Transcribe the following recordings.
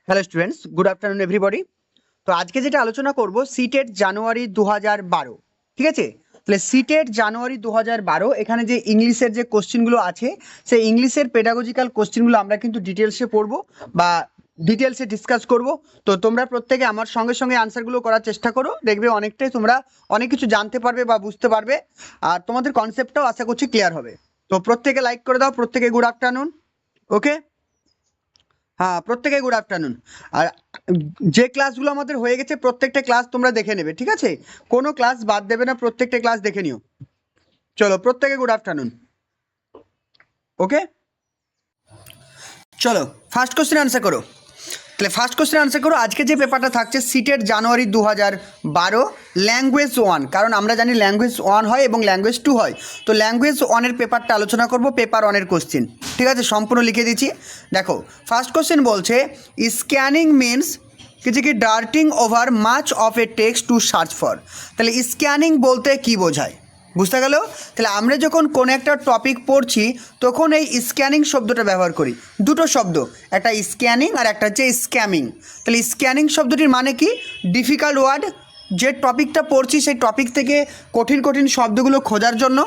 Hello students, good afternoon everybody. তো আজকে যেটা আলোচনা করব সিটেট জানুয়ারি 2012, ঠিক আছে? তাহলে সিটেট জানুয়ারি 2012 এখানে যে ইংলিশের যে কোশ্চেনগুলো আছে সেই ইংলিশের পেডাগজিক্যাল কোশ্চেনগুলো আমরা কিন্তু ডিটেলসে পড়বো বা ডিটেলসে ডিসকাস করব। তো তোমরা প্রত্যেকে আমার সঙ্গে সঙ্গে আনসারগুলো করার চেষ্টা করো, দেখবে অনেকটাই তোমরা অনেক কিছু জানতে পারবে বা বুঝতে পারবে, আর তোমাদের কনসেপ্টটাও আশা করছি ক্লিয়ার হবে। তো প্রত্যেকে লাইক করে দাও, প্রত্যেকে গুড আফটারনুন। ওকে, হ্যাঁ প্রত্যেকে গুড আফটারনুন। আর যে ক্লাসগুলো আমাদের হয়ে গেছে প্রত্যেকটা ক্লাস তোমরা দেখে নেবে, ঠিক আছে? কোনো ক্লাস বাদ দেবে না, প্রত্যেকটা ক্লাস দেখে নিও। চলো প্রত্যেকে গুড আফটারনুন। ওকে, চলো ফার্স্ট কোশ্চেন আনসার করো। তাহলে ফার্স্ট কোশ্চেন আনসার করো। আজকে যে পেপারটা থাকছে সিটেট জানুয়ারি 2012 ল্যাঙ্গুয়েজ 1, কারণ আমরা জানি ল্যাঙ্গুয়েজ 1 হয় এবং ল্যাঙ্গুয়েজ 2 হয়। তো ল্যাঙ্গুয়েজ 1-এর পেপারটা আলোচনা করব, পেপার 1-এর কোশ্চেন, ঠিক আছে? সম্পূর্ণ লিখে দিচ্ছি। দেখো ফার্স্ট কোশ্চেন বলছে স্ক্যানিং মিনস কিছু কি darting over much of A text to search for. তাহলে স্ক্যানিং বলতে কি বোঝায় বুঝতে গেল? তাহলে আমরা যখন কোনো একটা টপিক পড়ছি তখন এই স্ক্যানিং শব্দটা ব্যবহার করি। দুটো শব্দ, একটা স্ক্যানিং আর একটা হচ্ছে স্ক্যামিং। তাহলে স্ক্যানিং শব্দটির মানে কি? ডিফিকাল্ট ওয়ার্ড, যে টপিকটা পড়ছি সেই টপিক থেকে কঠিন কঠিন শব্দগুলো খোঁজার জন্য।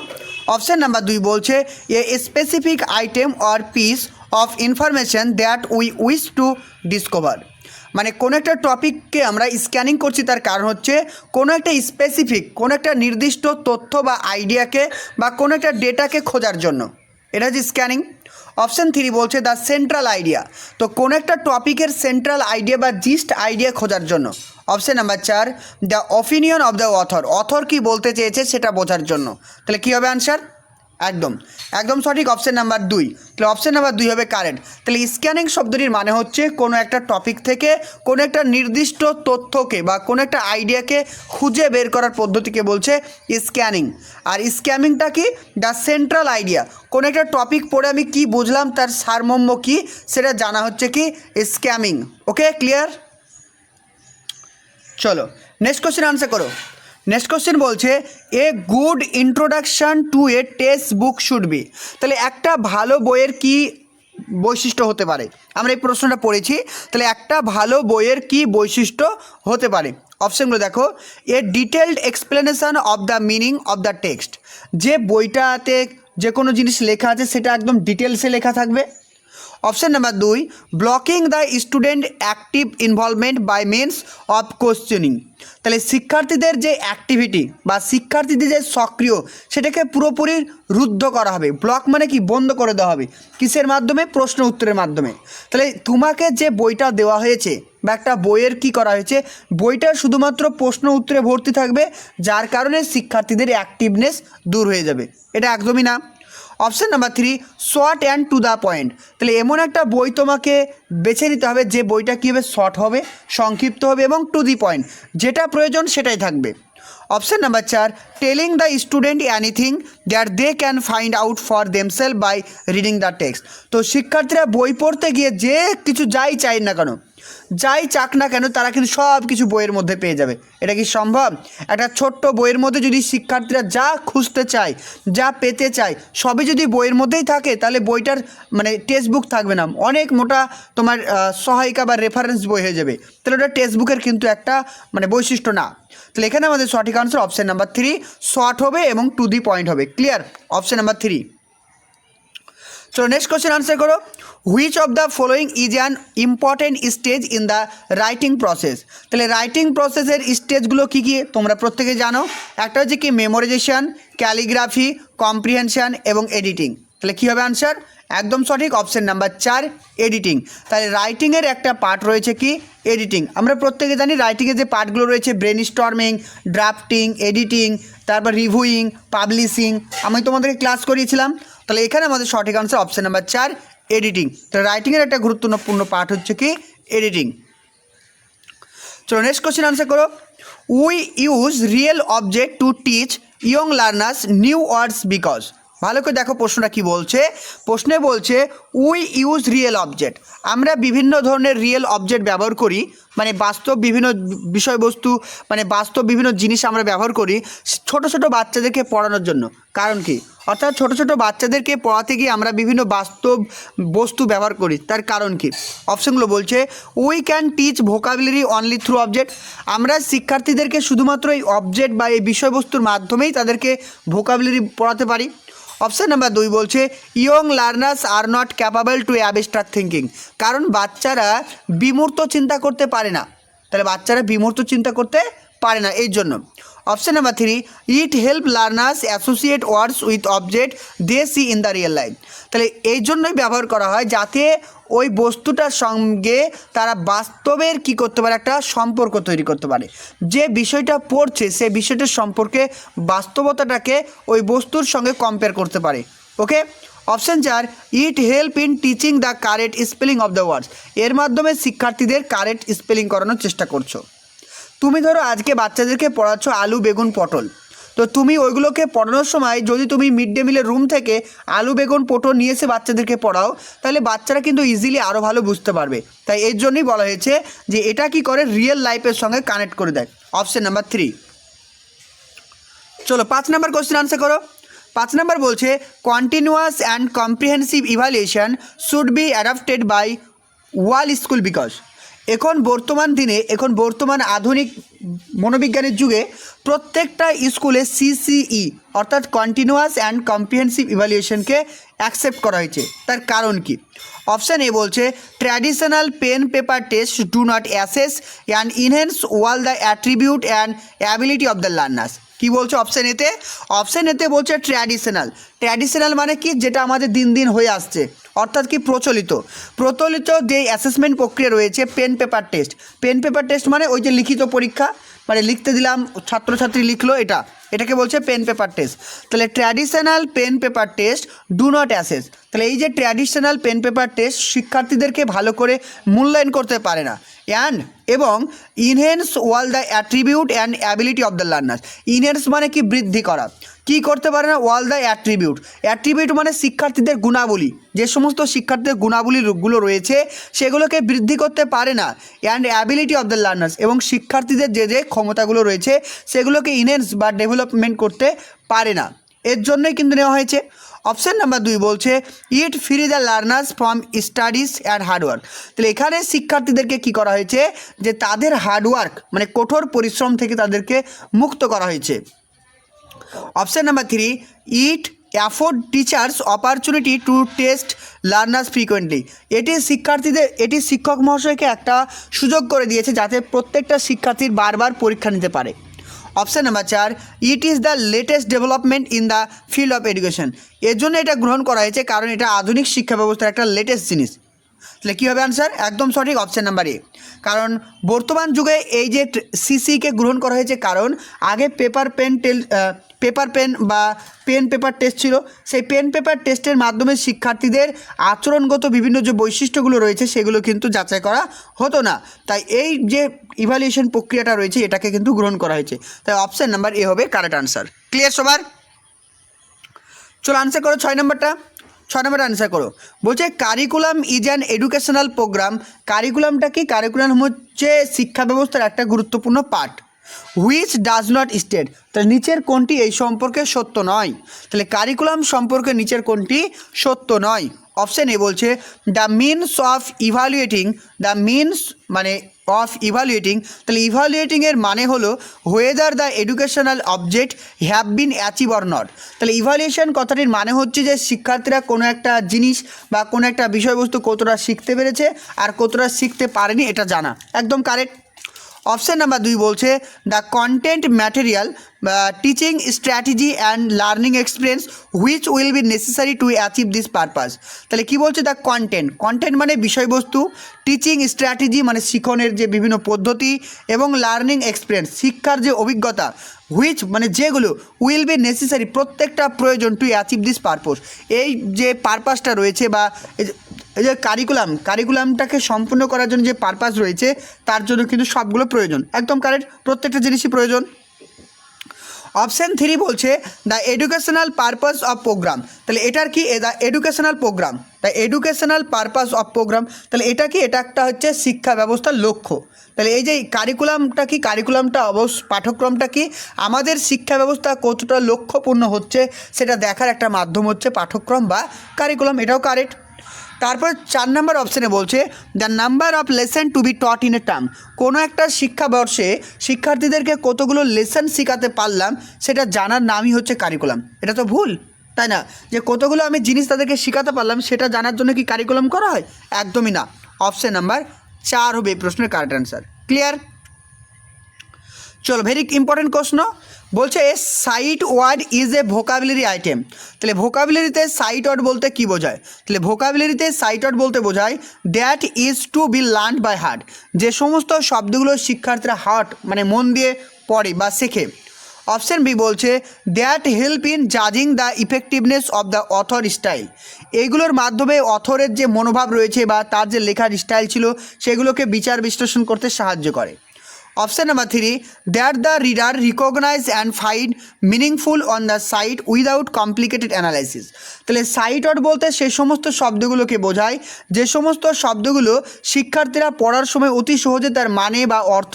অপশান নাম্বার 2 বলছে a specific item or piece of information that we wish to discover. মানে কোনো একটা টপিককে আমরা স্ক্যানিং করছি, তার কারণ হচ্ছে কোনো একটা স্পেসিফিক, কোনো একটা নির্দিষ্ট তথ্য বা আইডিয়াকে বা কোনো একটা ডেটাকে খোঁজার জন্য, এটা হচ্ছে স্ক্যানিং। অপশান 3 বলছে দ্য সেন্ট্রাল আইডিয়া, তো কোনো একটা টপিকের সেন্ট্রাল আইডিয়া বা জিস্ট আইডিয়া খোঁজার জন্য। Option number 4 the opinion of the author, author কী বলতে চেয়েছে সেটা বোঝার জন্য। তাহলে কী হবে আনসার? একদম একদম সঠিক, অপশান নাম্বার 2। তাহলে অপশান নাম্বার 2 হবে কারেক্ট। তাহলে স্ক্যানিং শব্দটির মানে হচ্ছে কোনো একটা টপিক থেকে কোনো একটা নির্দিষ্ট তথ্যকে বা কোনো একটা আইডিয়াকে খুঁজে বের করার পদ্ধতিকে বলছে স্ক্যানিং। আর স্ক্যামিংটা কি? দ্য সেন্ট্রাল আইডিয়া, কোনো একটা টপিক পড়ে আমি কি বুঝলাম, তার সারমর্ম কী সেটা জানা হচ্ছে কি স্ক্যামিং। ওকে, ক্লিয়ার? চলো নেক্সট কোশ্চেন আনসার করো। নেক্সট কোশ্চেন বলছে a good introduction to A text book should be. তাহলে একটা ভালো বইয়ের কি বৈশিষ্ট্য হতে পারে? আমরা এই প্রশ্নটা পড়েছি। তাহলে একটা ভালো বইয়ের কি বৈশিষ্ট্য হতে পারে? অপশানগুলো দেখো। A detailed explanation of the meaning of the text, যে বইটাতে যে কোনো জিনিস লেখা আছে সেটা একদম ডিটেলসে লেখা থাকবে। Option number 2 blocking the student active involvement by means of questioning. তাহলে শিক্ষার্থীদের যে অ্যাক্টিভিটি বা শিক্ষার্থীদের যে সক্রিয় সেটাকে পুরোপুরি রুদ্ধ করা হবে। ব্লক মানে কি? বন্ধ করে দেওয়া হবে। কিসের মাধ্যমে? প্রশ্ন উত্তরের মাধ্যমে। তাহলে তোমাকে যে বইটা দেওয়া হয়েছে বা একটা বইয়ের কি করা হয়েছে, বইটা শুধুমাত্র প্রশ্ন উত্তরে ভর্তি থাকবে, যার কারণে শিক্ষার্থীদের অ্যাক্টিভনেস দূর হয়ে যাবে। এটা একদমই না। Option number 3 short and to the point. তাহলে এমন একটা বই তোমাকে বেছে নিতে হবে যে বইটা কী হবে, শর্ট হবে, সংক্ষিপ্ত হবে এবং টু দি পয়েন্ট, যেটা প্রয়োজন সেটাই থাকবে। Option number 4 telling the student anything that they can find out for themselves by reading the text. তো শিক্ষার্থীরা বই পড়তে গিয়ে যে কিছু যাই চাই না কেন, যাই চাক না কেন, তারা কিন্তু সব কিছু বইয়ের মধ্যে পেয়ে যাবে। এটা কি সম্ভব? একটা ছোট্ট বইয়ের মধ্যে যদি শিক্ষার্থীরা যা খুঁজতে চায়, যা পেতে চায়, সবই যদি বইয়ের মধ্যেই থাকে, তাহলে বইটার মানে টেক্সট বুক থাকবে না, অনেক মোটা তোমার সহায়িকা বা রেফারেন্স বই হয়ে যাবে। তাহলে ওটা টেক্সট বুকের কিন্তু একটা মানে বৈশিষ্ট্য না। তাহলে এখানে আমাদের সঠিক আনসার অপশান নাম্বার 3 শর্ট হবে এবং টু দি পয়েন্ট হবে। ক্লিয়ার? Option number 3। চলো নেক্সট কোশ্চেন আনসার করো। Which of the following is an important stage in the writing process. তাহলে রাইটিং প্রসেসের স্টেজগুলো কী কী তোমরা প্রত্যেকে জানো। একটা হচ্ছে কি মেমোরাইজেশন, ক্যালিগ্রাফি, কম্প্রিহেনশন এবং এডিটিং। তাহলে কী হবে আনসার? একদম সঠিক, অপশান নাম্বার 4 এডিটিং। তাহলে রাইটিংয়ের একটা পার্ট রয়েছে কি এডিটিং। আমরা প্রত্যেকে জানি রাইটিংয়ের যে পার্টগুলো রয়েছে ব্রেন স্টর্মিং, ড্রাফটিং, এডিটিং, তারপর রিভিউইং, পাবলিশিং, আমি তোমাদেরকে ক্লাস করিয়েছিলাম। তাহলে এখানে আমাদের সঠিক আনসার অপশান নাম্বার 4 এডিটিং। তো রাইটিংয়ের একটা গুরুত্বপূর্ণ পার্ট হচ্ছে কি এডিটিং। চলো নেক্সট কোশ্চেন আনসার করো। We use real object to teach young learners new words because. ভালো করে দেখো প্রশ্নটা কি বলছে। প্রশ্নে বলছে উই ইউজ রিয়েল অবজেক্ট, আমরা বিভিন্ন ধরনের রিয়েল অবজেক্ট ব্যবহার করি, মানে বাস্তব বিভিন্ন বিষয়বস্তু, মানে বাস্তব বিভিন্ন জিনিস আমরা ব্যবহার করি ছোট ছোট বাচ্চাদেরকে পড়ানোর জন্য। কারণ কি? অর্থাৎ ছোট ছোট বাচ্চাদেরকে পড়াতে গিয়ে আমরা বিভিন্ন বাস্তব বস্তু ব্যবহার করি, তার কারণ কি? অপশনগুলো বলছে we can teach vocabulary only through object, আমরা শিক্ষার্থীদেরকে শুধুমাত্র এই অবজেক্ট বা এই বিষয়বস্তুর মাধ্যমেই তাদেরকে ভোকাবুলারি পড়াতে পারি। অপশান নাম্বার 2 বলছে young learners are not capable to abstract thinking, কারণ বাচ্চারা বিমূর্ত চিন্তা করতে পারে না, তাহলে বাচ্চারা বিমূর্ত চিন্তা করতে পারে না এই জন্য। Option number 3 it help learners associate words with object they see in the real life, তাহলে এই জন্যই ব্যবহার করা হয় যাতে ওই বস্তুটার সঙ্গে তারা বাস্তবের কি করতে পারে, একটা সম্পর্ক তৈরি করতে পারে, যে বিষয়টা পড়ছে সে বিষয়টার সম্পর্কে বাস্তবতাটাকে ওই বস্তুর সঙ্গে কম্পেয়ার করতে পারে। Okay. Option 4 it help in teaching the correct spelling of the words, এর মাধ্যমে শিক্ষার্থীদের কারেক্ট স্পেলিং করানোর চেষ্টা করছো। তুমি ধরো আজকে বাচ্চাদেরকে পড়াচ্ছ আলু বেগুন পটল, তো তুমি ওইগুলোকে পড়ানোর সময় যদি তুমি মিড ডে মিলের রুম থেকে আলু বেগুন পটল নিয়ে এসে বাচ্চাদেরকে পড়াও, তাহলে বাচ্চারা কিন্তু ইজিলি আরও ভালো বুঝতে পারবে। তাই এর জন্যই বলা হয়েছে যে এটা কি করে, রিয়েল লাইফের সঙ্গে কানেক্ট করে দেয়। Option number 3। চলো 5 নাম্বার কোশ্চেন আনসার করো। 5 নাম্বার বলছে continuous and comprehensive evaluation should be adapted by all school because, এখন বর্তমান আধুনিক মনোবিজ্ঞানের যুগে প্রত্যেকটা স্কুলে সিসিই অর্থাৎ কন্টিনিউয়াস অ্যান্ড কম্প্রিহেন্সিভ ইভ্যালুয়েশনকে অ্যাকসেপ্ট করা হয়েছে, তার কারণ কি? অপশান এ বলছে traditional pen paper test do not assess and enhance all the attribute and ability of the learners. কি বলছে অপশান এতে বলছে ট্র্যাডিশনাল মানে কি, যেটা আমাদের দিন দিন হয়ে আসছে, অর্থাৎ কি প্রচলিত যে অ্যাসেসমেন্ট প্রক্রিয়া রয়েছে পেন পেপার টেস্ট মানে ওই যে লিখিত পরীক্ষা, মানে লিখতে দিলাম ছাত্রছাত্রী লিখলো, এটাকে বলছে পেন পেপার টেস্ট। তাহলে traditional pen paper test do not assess, তাহলে এই যে ট্র্যাডিশনাল পেন পেপার টেস্ট শিক্ষার্থীদেরকে ভালো করে মূল্যায়ন করতে পারে না, এবং enhance all the attribute and ability of the learners, enhance মানে কি বৃদ্ধি করা, কি করতে পারে না, ওয়াল দ্য অ্যাট্রিবিউট মানে শিক্ষার্থীদের গুণাবলী, যে সমস্ত শিক্ষার্থীদের গুণাবলীগুলো রয়েছে সেগুলোকে বৃদ্ধি করতে পারে না, and ability of the learners, এবং শিক্ষার্থীদের যে ক্ষমতাগুলো রয়েছে সেগুলোকে ইনহেন্স বা ডেভেলপমেন্ট করতে পারে না, এর জন্যই কিন্তু নেওয়া হয়েছে। অপশান নাম্বার 2 বলছে ইট free the learners from studies and hard work, তাহলে এখানে শিক্ষার্থীদেরকে কি করা হয়েছে, যে তাদের হার্ডওয়ার্ক মানে কঠোর পরিশ্রম থেকে তাদেরকে মুক্ত করা হয়েছে। Option number 3 it afford teachers opportunity to test learners frequently, এটি শিক্ষক মহাশয়কে একটা সুযোগ করে দিয়েছে যাতে প্রত্যেকটা শিক্ষার্থীর বারবার পরীক্ষা নিতে পারে। Option number 4 it is the latest development in the field of education, এর জন্য এটা গ্রহণ করা হয়েছে কারণ এটা আধুনিক শিক্ষা ব্যবস্থার একটা লেটেস্ট জিনিস। তাহলে কী হবে আনসার? একদম সঠিক, অপশান নাম্বার এ। কারণ বর্তমান যুগে এই যে সিসিকে গ্রহণ করা হয়েছে কারণ আগে পেপার পেন বা পেন পেপার টেস্ট ছিল, সেই পেন পেপার টেস্টের মাধ্যমে শিক্ষার্থীদের আচরণগত বিভিন্ন যে বৈশিষ্ট্যগুলো রয়েছে সেগুলো কিন্তু যাচাই করা হতো না, তাই এই যে ইভ্যালুয়েশন প্রক্রিয়াটা রয়েছে এটাকে কিন্তু গ্রহণ করা হয়েছে, তাই অপশান নাম্বার এ হবে কারেক্ট আনসার। ক্লিয়ার সবার? চলো আনসার করো 6 নম্বরটা আনসার করো। বলছে curriculum is an educational programme, কারিকুলামটা কি? কারিকুলাম হচ্ছে শিক্ষা ব্যবস্থার একটা গুরুত্বপূর্ণ part. Which does not state, তাহলে নিচের কোনটি এই সম্পর্কে সত্য নয়, তাহলে কারিকুলাম সম্পর্কে নিচের কোনটি সত্য নয়। অপশান এ বলছে দ্য মিনস অফ ইভ্যালুয়েটিং, তাহলে ইভ্যালুয়েটিংয়ের মানে হলো whether the educational object have been achieve or not, তাহলে ইভ্যালুয়েশন কথাটির মানে হচ্ছে যে শিক্ষার্থীরা কোনো একটা জিনিস বা কোনো একটা বিষয়বস্তু কতটা শিখতে পেরেছে আর কতটা শিখতে পারেনি এটা জানা, একদম কারেক্ট। অপশান নাম্বার 2 বলছে the content material teaching strategy and learning experience which will be necessary to achieve this purpose, তাহলে কি বলছে দ্য কন্টেন্ট মানে বিষয়বস্তু, টিচিং স্ট্র্যাটেজি মানে শিখনের যে বিভিন্ন পদ্ধতি, এবং লার্নিং এক্সপিরিয়েন্স শিক্ষার যে অভিজ্ঞতা, হুইচ মানে যেগুলো, উইল বি নেসেসারি প্রত্যেকটা প্রয়োজন টু অ্যাচিভ দিস পারপোজ, এই যে পারপাসটা রয়েছে বা এই যে কারিকুলামটাকে সম্পূর্ণ করার জন্য যে পারপাস রয়েছে তার জন্য কিন্তু সবগুলো প্রয়োজন, একদম কারেক্ট, প্রত্যেকটা জিনিসই প্রয়োজন। অপশান 3 বলছে the educational purpose of program, তাহলে এটার কি the educational program, the educational purpose of program, তাহলে এটা কি, এটা একটা হচ্ছে শিক্ষা ব্যবস্থার লক্ষ্য। তাহলে এই যে কারিকুলামটা কি, কারিকুলামটা পাঠ্যক্রমটা কি আমাদের শিক্ষা ব্যবস্থা কতটা লক্ষ্যপূর্ণ হচ্ছে সেটা দেখার একটা মাধ্যম হচ্ছে পাঠ্যক্রম বা কারিকুলাম, এটাও কারেক্ট। তারপর 4 নম্বর অপশানে বলছে the number of lesson to be taught in a term, কোনো একটা শিক্ষাবর্ষে শিক্ষার্থীদেরকে কতগুলো লেসন শেখাতে পারলাম সেটা জানার নামই হচ্ছে কারিকুলাম। এটা তো ভুল, তাই না? যে কতগুলো আমি জিনিস তাদেরকে শেখাতে পারলাম সেটা জানার জন্য কি কারিকুলাম করা হয়? একদমই না। অপশান নাম্বার 4 হবে এই প্রশ্নের কারেক্ট অ্যান্সার। ক্লিয়ার? চলো, ভেরি ইম্পর্টেন্ট প্রশ্ন বলছে a sight word is a vocabulary item, তাহলে ভোকাবুলারিতে সাইট ওয়ার্ড বলতে কী বোঝায়? তাহলে ভোকাবুলারিতে সাইট ওয়ার্ড বলতে বোঝায় that is to be learn by heart, যে সমস্ত শব্দগুলো শিক্ষার্থীরা হার্ট মানে মন দিয়ে পড়ে বা শেখে। অপশান বি বলছে দ্যাট হেল্প ইন জাজিং the effectiveness of the author style, এইগুলোর মাধ্যমে অথরের যে মনোভাব রয়েছে বা তার যে লেখার স্টাইল ছিল সেগুলোকে বিচার বিশ্লেষণ করতে সাহায্য করে। Option number 3 that the reader recognize and find meaningful on the sight without complicated analysis, তাহলে সাইট ওয়ার্ড বলতে সেই সমস্ত শব্দগুলোকে বোঝায় যে সমস্ত শব্দগুলো শিক্ষার্থীরা পড়ার সময় অতি সহজে তার মানে বা অর্থ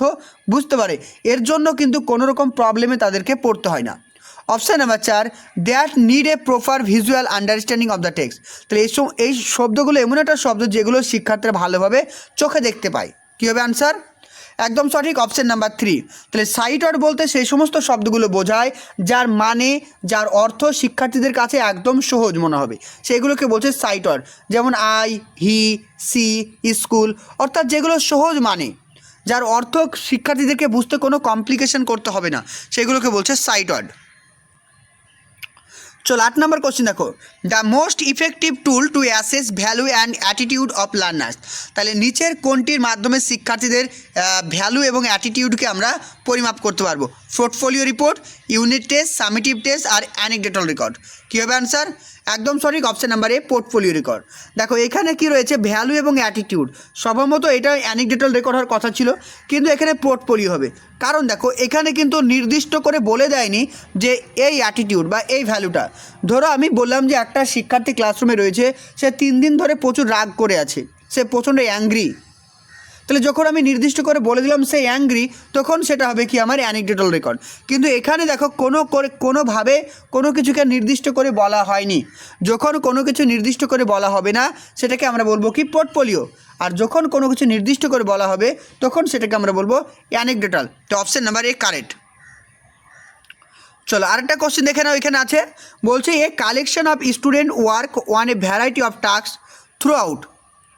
বুঝতে পারে, এর জন্য কিন্তু কোনো রকম প্রবলেমে তাদেরকে পড়তে হয় না। Option number 4 that need a proper visual understanding of the text, তাহলে এই শব্দগুলো এমন একটা শব্দ যেগুলো শিক্ষার্থীরা ভালোভাবে চোখে দেখতে পায়। কী হবে আনসার? একদম সঠিক, অপশান নাম্বার 3। তাহলে সাইট ওয়ার্ড বলতে সেই সমস্ত শব্দগুলো বোঝায় যার মানে যার অর্থ শিক্ষার্থীদের কাছে একদম সহজ মনে হবে, সেগুলোকে বলছে সাইট ওয়ার্ড। যেমন আই, হি, সি, স্কুল, অর্থাৎ যেগুলো সহজ মানে যার অর্থ শিক্ষার্থীদেরকে বুঝতে কোনো কমপ্লিকেশন করতে হবে না, সেগুলোকে বলছে সাইট ওয়ার্ড। চলো 8 নম্বর কোশ্চেন দেখো, the most effective tool to assess value and attitude of learners, তাহলে নিচের কোনটির মাধ্যমে শিক্ষার্থীদের ভ্যালু এবং অ্যাটিটিউডকে আমরা পরিমাপ করতে পারবো? Portfolio report, unit test, summative test আর অ্যানেকডোটাল রেকর্ড। কী হবে অ্যান্সার? একদম সঠিক, option number A portfolio record. দেখো এখানে কি রয়েছে, ভ্যালু এবং অ্যাটিটিউড, সম্ভবত এটা অ্যানেকডোটাল রেকর্ড হওয়ার কথা ছিল, কিন্তু এখানে পোর্টফোলিও হবে। কারণ দেখো এখানে কিন্তু নির্দিষ্ট করে বলে দেয়নি যে এই অ্যাটিটিউড বা এই ভ্যালুটা। ধরো আমি বললাম যে একটা শিক্ষার্থী ক্লাসরুমে রয়েছে, সে 3 দিন ধরে প্রচুর রাগ করে আছে, সে প্রচণ্ড অ্যাংরি, তাহলে যখন আমি নির্দিষ্ট করে বলে দিলাম সে অ্যাংরি, তখন সেটা হবে কি আমার অ্যানেকডোটাল রেকর্ড। কিন্তু এখানে দেখো কোনোভাবে কোনো কিছুকে নির্দিষ্ট করে বলা হয়নি। যখন কোনো কিছু নির্দিষ্ট করে বলা হবে না সেটাকে আমরা বলবো কি পোর্টফোলিও, আর যখন কোনো কিছু নির্দিষ্ট করে বলা হবে তখন সেটাকে আমরা বলবো অ্যানেকডোটাল। তো অপশান নাম্বার এ কারেক্ট। চলো আরেকটা কোশ্চেন দেখে নাও, এখানে আছে বলছে a collection of student work on a variety of task throughout,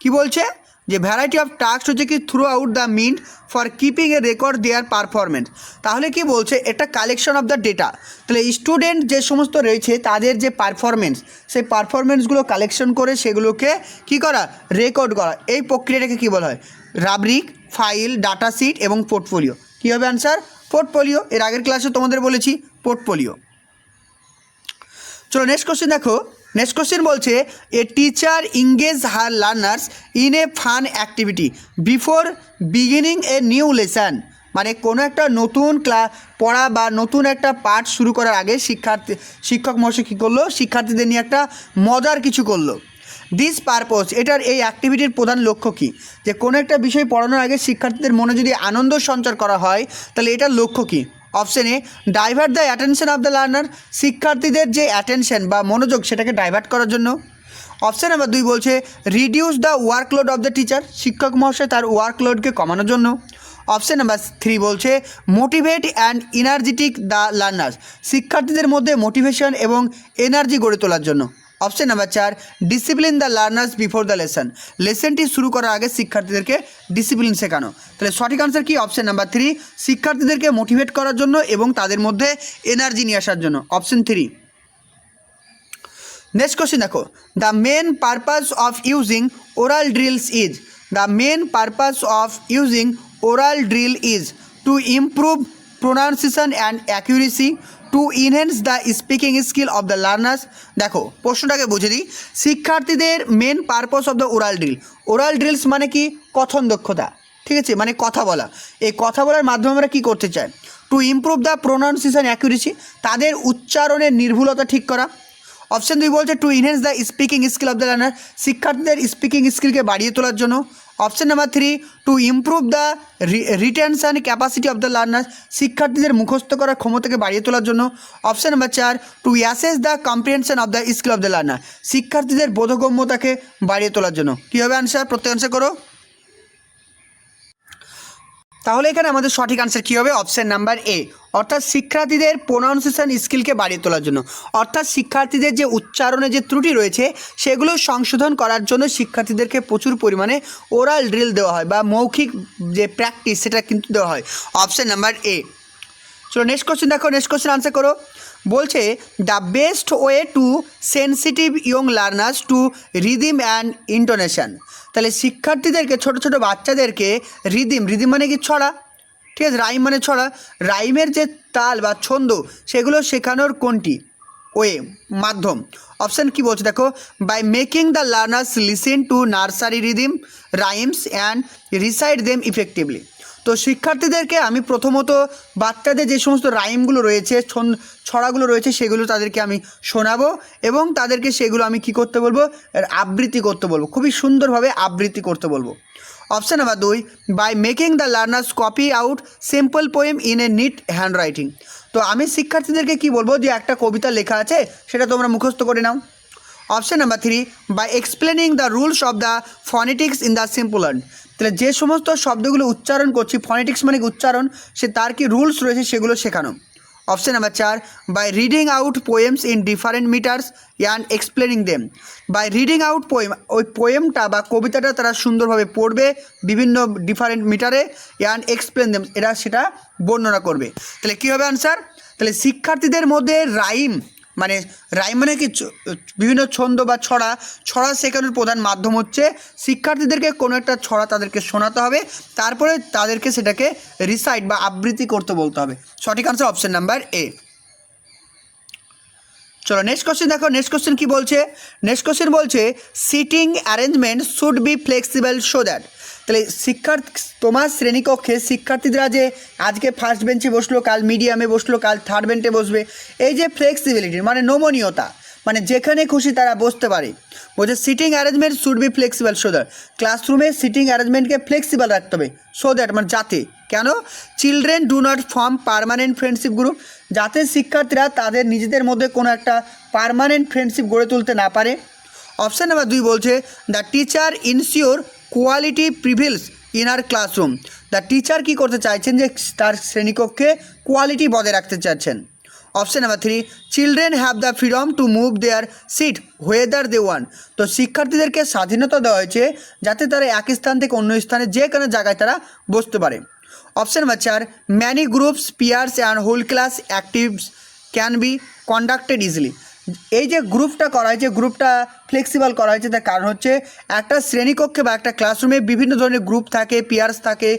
কী বলছে যে ভ্যারাইটি অফ টাস্ক হচ্ছে কি throughout the mean for keeping a record their performance. তাহলে কি বলছে এটা কালেকশন অফ দ্য ডেটা, তাহলে স্টুডেন্ট যে সমস্ত রয়েছে তাদের যে পারফরমেন্স, সেই পারফরমেন্সগুলো কালেকশন করে সেগুলোকে কি করা, রেকর্ড করা, এই প্রক্রিয়াটাকে কী বলা হয়? রাব্রিক, ফাইল, ডাটা শিট এবং পোর্টফোলিও। কী হবে অ্যান্সার? পোর্টফোলিও। এর আগের ক্লাসে তোমাদের বলেছি পোর্টফোলিও। চলো নেক্সট কোশ্চেন দেখো, নেক্সট কোশ্চেন বলছে a teacher engage her learners in a fun activity before beginning a new lesson, মানে কোনো একটা নতুন পড়া বা নতুন একটা পাঠ শুরু করার আগে শিক্ষক মহাশয় কী করলো, শিক্ষার্থীদের নিয়ে একটা মজার কিছু করলো। দিস পারপোজ, এটার এই অ্যাক্টিভিটির প্রধান লক্ষ্য কী? যে কোনো একটা বিষয় পড়ানোর আগে শিক্ষার্থীদের মনে যদি আনন্দ সঞ্চার করা হয় তাহলে এটার লক্ষ্য কী? Option A divert the attention of the learner, শিক্ষার্থীদের যে অ্যাটেনশন বা মনোযোগ সেটাকে ডাইভার্ট করার জন্য। অপশান নাম্বার 2 বলছে reduce the workload of the teacher, শিক্ষক মহাশয় তার ওয়ার্কলোডকে কমানোর জন্য। অপশান নাম্বার 3 বলছে motivate and energetic the learners, শিক্ষার্থীদের মধ্যে মোটিভেশন এবং এনার্জি গড়ে তোলার জন্য। Option number 4 discipline the learners before the লেসনটি শুরু করার আগে শিক্ষার্থীদেরকে ডিসিপ্লিন শেখানো। তাহলে সঠিক আনসার কি? অপশান নাম্বার 3, শিক্ষার্থীদেরকে মোটিভেট করার জন্য এবং তাদের মধ্যে এনার্জি নিয়ে আসার জন্য। অপশান 3। নেক্সট কোশ্চেন দেখো, the main purpose of using oral drills is, the main purpose of using oral drill is to improve pronunciation and accuracy, to enhance the speaking skill of the learners. দেখো প্রশ্নটাকে বুঝে দিই, শিক্ষার্থীদের main purpose of the oral drill, oral drills মানে কি? কথন দক্ষতা, ঠিক আছে, মানে কথা বলা। এই কথা বলার মাধ্যমে আমরা কী করতে চাই? To improve the pronunciation accuracy, তাদের উচ্চারণের নির্ভুলতা ঠিক করা। অপশান 2 বলছে to enhance the speaking skill of the learner, শিক্ষার্থীদের স্পিকিং স্কিলকে বাড়িয়ে তোলার জন্য। Option number 3 to improve the retention capacity of the learner, শিক্ষার্থীদের মুখস্থ করার ক্ষমতাকে বাড়িয়ে তোলার জন্য। Option number 4 to assess the comprehension of the skill of the learner, শিক্ষার্থীদের বোধগম্যতাকে বাড়িয়ে তোলার জন্য। কী হবে আনসার? প্রত্যেক আনসার করো। তাহলে এখানে আমাদের সঠিক আনসার কী হবে? অপশান নাম্বার এ, অর্থাৎ শিক্ষার্থীদের প্রোনাউন্সিয়েশন স্কিলকে বাড়িয়ে তোলার জন্য, অর্থাৎ শিক্ষার্থীদের যে উচ্চারণে যে ত্রুটি রয়েছে সেগুলো সংশোধন করার জন্য শিক্ষার্থীদেরকে প্রচুর পরিমাণে ওরাল ড্রিল দেওয়া হয় বা মৌখিক যে প্র্যাকটিস সেটা কিন্তু দেওয়া হয়। Option number A. চলো নেক্সট কোশ্চেন দেখো, নেক্সট কোশ্চেন আনসার করো। বলছে the best way to sensitive young learners two rhythm and intonation, তাহলে শিক্ষার্থীদেরকে ছোটো ছোটো বাচ্চাদেরকে রিদিম মানে কি ছড়া, ঠিক আছে, রাইম মানে ছড়া, রাইমের যে তাল বা ছন্দ সেগুলো শেখানোর কোনটি ওয়ে মাধ্যম? অপশান কি বলছে দেখো, by making the learners listen to nursery rhythm rhymes and recite them effectively. তো শিক্ষার্থীদেরকে আমি প্রথমত বাচ্চাদের যে সমস্ত রাইমগুলো রয়েছে ছড়াগুলো রয়েছে সেগুলো তাদেরকে আমি শোনাবো এবং তাদেরকে সেগুলো আমি কি করতে বলবো? আবৃত্তি করতে বলবো, খুবই সুন্দরভাবে আবৃত্তি করতে বলবো। Option number 2 by making the learners copy out simple poem in a neat hand writing, তো আমি শিক্ষার্থীদেরকে কি বলবো যে একটা কবিতা লেখা আছে সেটা তোমরা মুখস্থ করে নাও। Option number 3 by explaining the rules of the phonetics in the simple learn, তাহলে যে সমস্ত শব্দগুলো উচ্চারণ করছি, ফনেটিক্স মানে উচ্চারণ, সে তার কি রুলস রয়েছে সেগুলো শেখানো। Option number 4 by reading out poems in different metres and explaining them, by reading out poem, ওই পোয়েমটা বা কবিতাটা তারা সুন্দরভাবে পড়বে বিভিন্ন ডিফারেন্ট মিটারে, অ্যান্ড এক্সপ্লেন দেম, এরা সেটা বর্ণনা করবে। তাহলে কী হবে আনসার? তাহলে শিক্ষার্থীদের মধ্যে রাইম মানে কি বিভিন্ন ছন্দ বা ছড়া শেখানোর প্রধান মাধ্যম হচ্ছে শিক্ষার্থীদেরকে কোনো একটা ছড়া তাদেরকে শোনাতে হবে, তারপরে তাদেরকে সেটাকে রিসাইট বা আবৃত্তি করতে বলতে হবে। সঠিক আনসার অপশান নাম্বার এ। চলো নেক্সট কোশ্চেন দেখো, নেক্সট কোশ্চেন কী বলছে? নেক্সট কোশ্চেন বলছে seating arrangement should be flexible so that, তাহলে তোমার শ্রেণীকক্ষে শিক্ষার্থীরা যে আজকে ফার্স্ট বেঞ্চে বসলো, কাল মিডিয়ামে বসলো, কাল থার্ড বেঞ্চে বসবে, এই যে ফ্লেক্সিবিলিটি মানে নমনীয়তা, মানে যেখানে খুশি তারা বসতে পারে। বলছে seating arrangement should be flexible so that, ক্লাসরুমে সিটিং অ্যারেঞ্জমেন্টকে ফ্লেক্সিবল রাখতে হবে। সো দ্যাট মানে যাতে, কেন? Children do not form permanent friendship group, যাতে শিক্ষার্থীরা তাদের নিজেদের মধ্যে কোনো একটা পার্মানেন্ট ফ্রেন্ডশিপ গড়ে তুলতে না পারে। অপশান নাম্বার 2 বলছে the teacher insure quality prevails in our classroom, the teacher কী করতে চাইছেন যে তার শ্রেণীকক্ষে কোয়ালিটি বজায় রাখতে চাচ্ছেন। Option number 3 children have the freedom to move their seat whether they want, তো শিক্ষার্থীদেরকে স্বাধীনতা দেওয়া হয়েছে যাতে তারা এক স্থান থেকে অন্য স্থানে যে কোনো জায়গায় তারা বসতে পারে। Option number 4 many groups peers and whole class actives can be conducted easily, এই যে গ্রুপটা করা হয়েছে, গ্রুপটা ফ্লেক্সিবল করা হয়েছে তার কারণ হচ্ছে একটা শ্রেণীকক্ষে বা একটা ক্লাসরুমে বিভিন্ন ধরনের গ্রুপ থাকে, পিয়ার্স থাকে,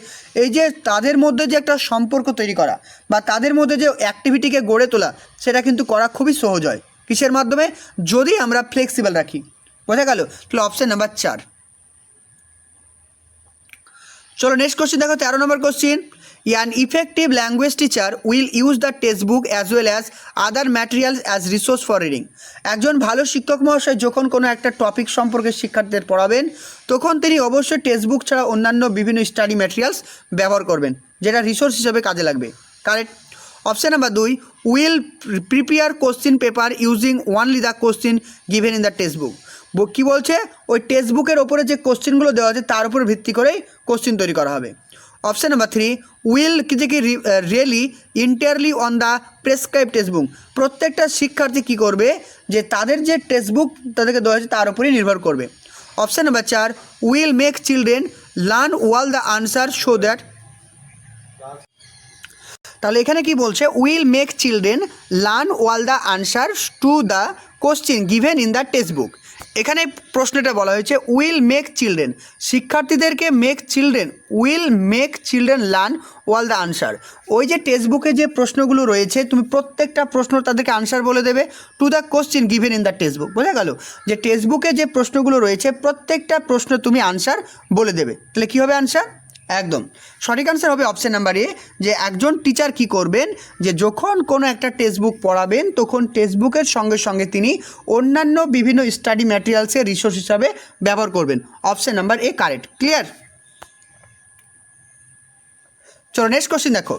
এই যে তাদের মধ্যে যে একটা সম্পর্ক তৈরি করা বা তাদের মধ্যে যে অ্যাক্টিভিটিকে গড়ে তোলা সেটা কিন্তু করা খুবই সহজ হয়। কিসের মাধ্যমে? যদি আমরা ফ্লেক্সিবল রাখি। বোঝা গেল? তাহলে অপশান নাম্বার 4। চলো নেক্সট কোশ্চেন দেখো, 13 নম্বর question. An effective language teacher will use the textbook as well as other materials as resource for reading, একজন ভালো শিক্ষক মহাশয় যখন কোনো একটা টপিক সম্পর্কে শিক্ষার্থীদের পড়াবেন তখন তিনি অবশ্যই টেক্সটবুক ছাড়া অন্যান্য বিভিন্ন স্টাডি ম্যাটেরিয়ালস ব্যবহার করবেন যেটা রিসোর্স হিসেবে কাজে লাগবে। Correct. Option number 2 will prepare question paper using only the question given in the textbook, কী বলছে? ওই টেক্সটবুকের ওপরে যে কোশ্চিনগুলো দেওয়া আছে তার উপর ভিত্তি করেই কোশ্চিন তৈরি করা হবে। Option number 3 will really entirely on the prescribe textbook, প্রত্যেকটা শিক্ষার্থী কী করবে যে তাদের যে টেক্সটবুক তাদেরকে দেওয়া আছে তার উপরেই নির্ভর করবে। Option number 4 will make children learn wall the answer so that, তাহলে এখানে কি বলছে? Will make children learn wall the answer to the question given in the textbook, এখানে প্রশ্নটা বলা হয়েছে উইল মেক চিলড্রেন, শিক্ষার্থীদেরকে will make children learn wall the answer, ওই যে টেক্সটবুকে যে প্রশ্নগুলো রয়েছে তুমি প্রত্যেকটা প্রশ্ন তাদেরকে আনসার বলে দেবে to the question given in the textbook. বোঝা গেল? যে টেক্সটবুকে যে প্রশ্নগুলো রয়েছে প্রত্যেকটা প্রশ্ন তুমি আনসার বলে দেবে। তাহলে কী হবে আনসার? একদম সঠিক আনসার হবে অপশন নাম্বার এ, যে একজন টিচার কি করবেন, যে যখন কোনো একটা টেক্সট বুক পড়াবেন তখন টেক্সট বুকের সঙ্গে সঙ্গে তিনি অন্যান্য বিভিন্ন স্টাডি ম্যাটেরিয়ালসের রিসোর্স হিসাবে ব্যবহার করবেন। Option number A correct. Clear? চলো নেক্সট কোশ্চেন দেখো।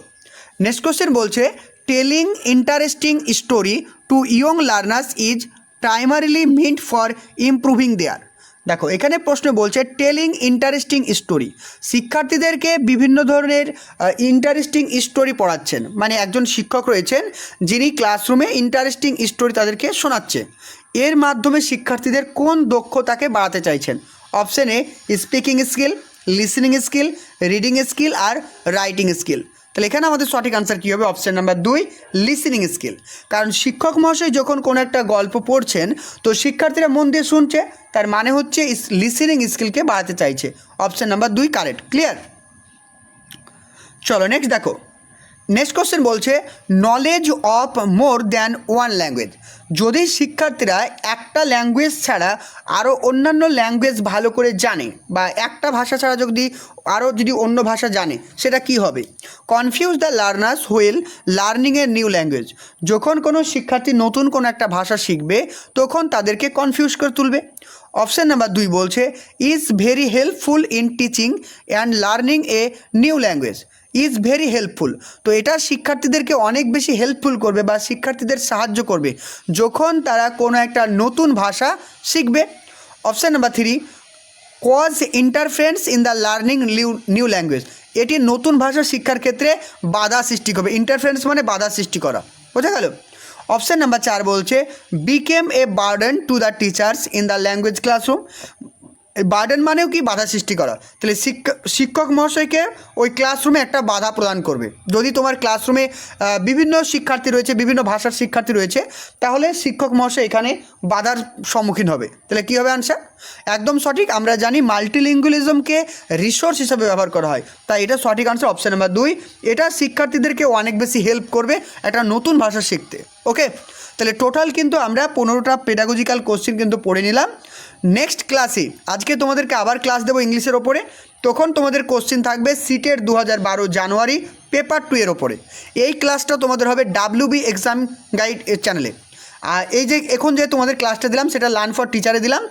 নেক্সট কোশ্চেন বলছে telling interesting story to young learners is primarily meant for improving their. দেখো এখানে প্রশ্ন বলছে টেলিং ইন্টারেস্টিং স্টোরি, শিক্ষার্থীদেরকে বিভিন্ন ধরনের ইন্টারেস্টিং স্টোরি পড়াচ্ছেন, মানে একজন শিক্ষক রয়েছেন যিনি ক্লাসরুমে ইন্টারেস্টিং স্টোরি তাদেরকে শোনাচ্ছে। এর মাধ্যমে শিক্ষার্থীদের কোন দক্ষতাকে বাড়াতে চাইছেন? Option A speaking skill, listening skill, reading skill আর রাইটিং স্কিল। তাহলে এখানে আমাদের সঠিক আনসার কী হবে? Option number 2 listening skill. কারণ শিক্ষক মহাশয় যখন কোনো একটা গল্প পড়ছেন তো শিক্ষার্থীরা মন দিয়ে শুনছে, তার মানে হচ্ছে লিসনিং স্কিলকে বাড়াতে চাইছে। Option number 2 correct. ক্লিয়ার? চলো নেক্সট দেখো। নেক্সট কোশ্চেন বলছে knowledge of more than one language. যদি শিক্ষার্থীরা একটা ল্যাঙ্গুয়েজ ছাড়া আরও অন্যান্য ল্যাঙ্গুয়েজ ভালো করে জানে, বা একটা ভাষা ছাড়া যদি অন্য ভাষা জানে, সেটা কি হবে? Confuse the learners wheel learning a new language. যখন কোনো শিক্ষার্থী নতুন কোনো একটা ভাষা শিখবে তখন তাদেরকে কনফিউজ করে তুলবে। অপশান নাম্বার 2 বলছে is very helpful in teaching and learning a new language. Is very helpful, তো এটা শিক্ষার্থীদেরকে অনেক বেশি হেল্পফুল করবে বা শিক্ষার্থীদের সাহায্য করবে যখন তারা কোনো একটা নতুন ভাষা শিখবে। Option number 3 cause interference in the learning new language. এটি নতুন ভাষা শিক্ষার ক্ষেত্রে বাধা সৃষ্টি করবে। ইন্টারফারেন্স মানে বাধা সৃষ্টি করা, বোঝা গেল? অপশান নাম্বার 4 বলছে became A burden to the teachers in the language classroom. Burden মানেও কি? বাধা সৃষ্টি করা। তাহলে শিক্ষক মহাশয়কে ওই ক্লাসরুমে একটা বাধা প্রদান করবে। যদি তোমার ক্লাসরুমে বিভিন্ন শিক্ষার্থী রয়েছে, বিভিন্ন ভাষার শিক্ষার্থী রয়েছে, তাহলে শিক্ষক মহাশয় এখানে বাধার সম্মুখীন হবে। তাহলে কী হবে আনসার? একদম সঠিক। আমরা জানি মাল্টিলিঙ্গুয়ালিজমকে রিসোর্স হিসাবে ব্যবহার করা হয়, তাই এটা সঠিক আনসার অপশান নাম্বার 2। এটা শিক্ষার্থীদেরকে অনেক বেশি হেল্প করবে একটা নতুন ভাষা শিখতে। ওকে, তাহলে টোটাল কিন্তু আমরা 15টা পেডাগজিক্যাল কোশ্চেন কিন্তু পড়ে নিলাম। নেক্সট ক্লাসে আজকে তোমাদেরকে আবার ক্লাস দেবো ইংলিশের ওপরে, তখন তোমাদের কোশ্চেন থাকবে সিটের 2012 জানুয়ারি পেপার 2 এর ওপরে। এই ক্লাসটা তোমাদের হবে WB এক্সাম গাইড এর চ্যানেলে। আর এই যে এখন যে তোমাদের ক্লাসটা দিলাম সেটা লার্ন ফর টিচারে দিলাম,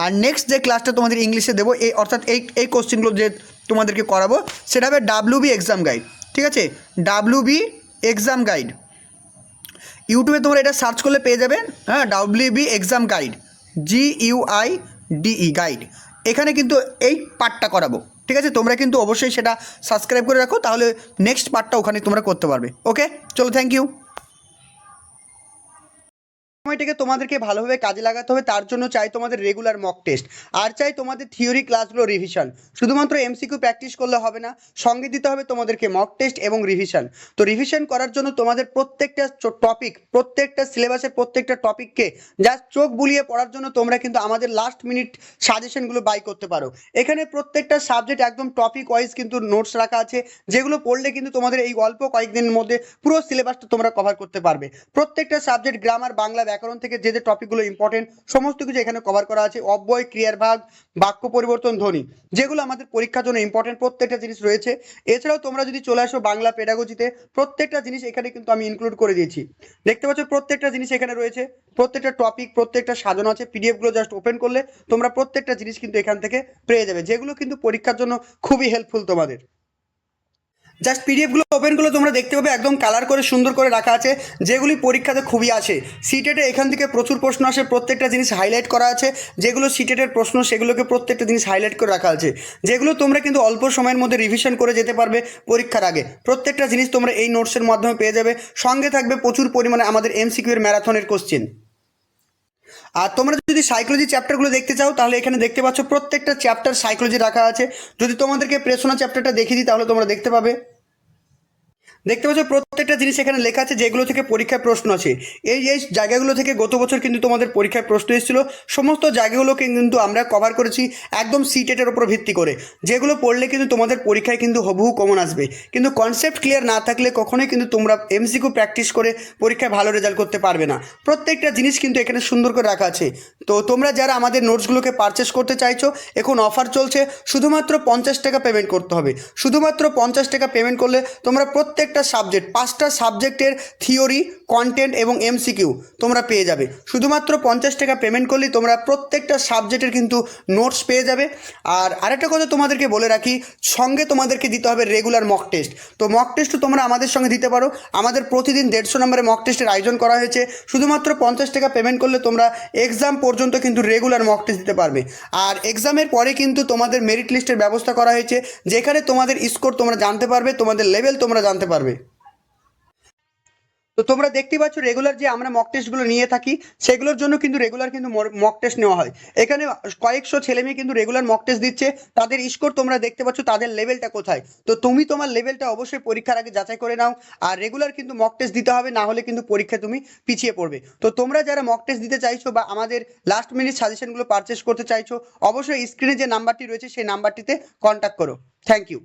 আর নেক্সট যে ক্লাসটা তোমাদের ইংলিশে দেবো অর্থাৎ এই কোশ্চেনগুলো যে তোমাদেরকে করাবো সেটা হবে WB এক্সাম গাইড। ঠিক আছে, WB এক্সাম গাইড। ইউটিউবে তোমরা এটা সার্চ করলে পেয়ে যাবে। হ্যাঁ, WB exam guide, GUIDE guide. এখানে কিন্তু এই পার্টটা করাবো। ঠিক আছে, তোমরা কিন্তু অবশ্যই সেটা সাবস্ক্রাইব করে রাখো, তাহলে নেক্সট পার্টটা ওখানে তোমরা করতে পারবে। ওকে, চলো, থ্যাংক ইউ। সময়টাকে তোমাদেরকে ভালোভাবে কাজে লাগাতে হবে, তার জন্য চাই তোমাদের রেগুলার মক টেস্ট, আর চাই তোমাদের থিওরি ক্লাসগুলো রিভিশন। শুধুমাত্র এমসিকিউ প্র্যাকটিস করলে হবে না, সঙ্গে দিতে হবে তোমাদেরকে মক টেস্ট এবং রিভিশন। তো রিভিশন করার জন্য তোমাদের প্রত্যেকটা টপিক, প্রত্যেকটা সিলেবাসের প্রত্যেকটা টপিককে জাস্ট চোখ বুলিয়ে পড়ার জন্য তোমরা কিন্তু আমাদের লাস্ট মিনিট সাজেশনগুলো বাই করতে পারো। এখানে প্রত্যেকটা সাবজেক্ট একদম টপিক ওয়াইজ কিন্তু নোটস রাখা আছে, যেগুলো পড়লে কিন্তু তোমাদের এই অল্প কয়েকদিনের মধ্যে পুরো সিলেবাসটা তোমরা কভার করতে পারবে। প্রত্যেকটা সাবজেক্ট গ্রামার, বাংলা ব্যাকরণ থেকে যে টপিকগুলো ইম্পর্টেন্ট সমস্ত কিছু এখানে কভার করা আছে। অব্যয়, ক্রিয়ার ভাগ, বাক্য পরিবর্তন, ধ্বনি, যেগুলো আমাদের পরীক্ষার জন্য ইম্পর্টেন্ট প্রত্যেকটা জিনিস রয়েছে। এছাড়াও তোমরা যদি চলে আসো বাংলা পেডাগজিতে, প্রত্যেকটা জিনিস এখানে কিন্তু আমি ইনক্লুড করে দিয়েছি। দেখতে পাচ্ছ প্রত্যেকটা জিনিস এখানে রয়েছে, প্রত্যেকটা টপিক, প্রত্যেকটা সাজানো আছে। পিডিএফগুলো জাস্ট ওপেন করলে তোমরা প্রত্যেকটা জিনিস কিন্তু এখান থেকে পেয়ে যাবে, যেগুলো কিন্তু পরীক্ষার জন্য খুবই হেল্পফুল তোমাদের। জাস্ট পিডিএফগুলো ওপেন করলে তোমরা দেখতে পাবে একদম কালার করে সুন্দর করে রাখা আছে, যেগুলি পরীক্ষাতে খুবই আসে। সিটেটে এখান থেকে প্রচুর প্রশ্ন আসে, প্রত্যেকটা জিনিস হাইলাইট করা আছে। যেগুলো সিটেটের প্রশ্ন সেগুলোকে প্রত্যেকটা জিনিস হাইলাইট করে রাখা আছে, যেগুলো তোমরা কিন্তু অল্প সময়ের মধ্যে রিভিশন করে যেতে পারবে পরীক্ষার আগে। প্রত্যেকটা জিনিস তোমরা এই নোটসের মাধ্যমে পেয়ে যাবে। সঙ্গে থাকবে প্রচুর পরিমাণে আমাদের এমসিকিউ এর ম্যারাথনের কোশ্চেন। আর তোমরা যদি সাইকোলজি চ্যাপ্টারগুলো দেখতে চাও তাহলে এখানে দেখতে পাচ্ছ প্রত্যেকটা চ্যাপ্টার সাইকোলজি রাখা আছে। যদি তোমাদেরকে প্রেসোনা চ্যাপ্টারটা দেখিয়ে দিই তাহলে তোমরা দেখতে পাচ্ছ প্রত্যেকটা জিনিস এখানে লেখা আছে যেগুলো থেকে পরীক্ষায় প্রশ্ন আছে। এই এই জায়গাগুলো থেকে গত বছর কিন্তু তোমাদের পরীক্ষায় প্রশ্ন এসেছিল। সমস্ত জায়গাগুলোকে কিন্তু আমরা কভার করেছি একদম সিটেটের উপর ভিত্তি করে, যেগুলো পড়লে কিন্তু তোমাদের পরীক্ষায় কিন্তু হুবহু কমন আসবে। কিন্তু কনসেপ্ট ক্লিয়ার না থাকলে কখনোই কিন্তু তোমরা এমসিকিউ প্র্যাকটিস করে পরীক্ষায় ভালো রেজাল্ট করতে পারবে না। প্রত্যেকটা জিনিস কিন্তু এখানে সুন্দর করে রাখা আছে। তো তোমরা যারা আমাদের নোটসগুলোকে পারচেস করতে চাইছো, এখন অফার চলছে, শুধুমাত্র 50 টাকা পেমেন্ট করতে হবে। শুধুমাত্র 50 টাকা পেমেন্ট করলে তোমরা প্রত্যেকটা সাবজেক্ট, 5টা সাবজেক্টের থিওরি, কন্টেন্ট এবং এমসিকিউ তোমরা পেয়ে যাবে। শুধুমাত্র 50 টাকা পেমেন্ট করলেই তোমরা প্রত্যেকটা সাবজেক্টের কিন্তু নোটস পেয়ে যাবে। আর আরেকটা কথা তোমাদেরকে বলে রাখি, সঙ্গে তোমাদেরকে দিতে হবে রেগুলার মক টেস্ট। তো মক টেস্টও তোমরা আমাদের সঙ্গে দিতে পারো। আমাদের প্রতিদিন 150 নম্বরে মক টেস্টের আয়োজন করা হয়েছে। শুধুমাত্র 50 টাকা পেমেন্ট করলে তোমরা এক্সাম পর্যন্ত কিন্তু রেগুলার মক টেস্ট দিতে পারবে। আর এক্সামের পরে কিন্তু তোমাদের মেরিট লিস্টের ব্যবস্থা করা হয়েছে, যেখানে তোমাদের স্কোর তোমরা জানতে পারবে, তোমাদের লেভেল তোমরা জানতে পারবে। তো তোমরা দেখতেই পাচ্ছ রেগুলার যে আমরা মক টেস্টগুলো নিয়ে থাকি, সেগুলোর জন্য কিন্তু রেগুলার কিন্তু মক টেস্ট নেওয়া হয়। এখানে কয়েকশো ছেলে মেয়ে কিন্তু রেগুলার মক টেস্ট দিচ্ছে, তাদের স্কোর তোমরা দেখতে পাচ্ছ, তাদের লেভেলটা কোথায়। তো তুমি তোমার লেভেলটা অবশ্যই পরীক্ষার আগে যাচাই করে নাও। আর রেগুলার কিন্তু মক টেস্ট দিতে হবে, না হলে কিন্তু পরীক্ষায় তুমি পিছিয়ে পড়বে। তো তোমরা যারা মক টেস্ট দিতে চাইছো বা আমাদের লাস্ট মিনিট সাজেশনগুলো পারচেস করতে চাইছো, অবশ্যই স্ক্রিনে যে নাম্বারটি রয়েছে সেই নাম্বারটিতে কন্ট্যাক্ট করো। Thank you.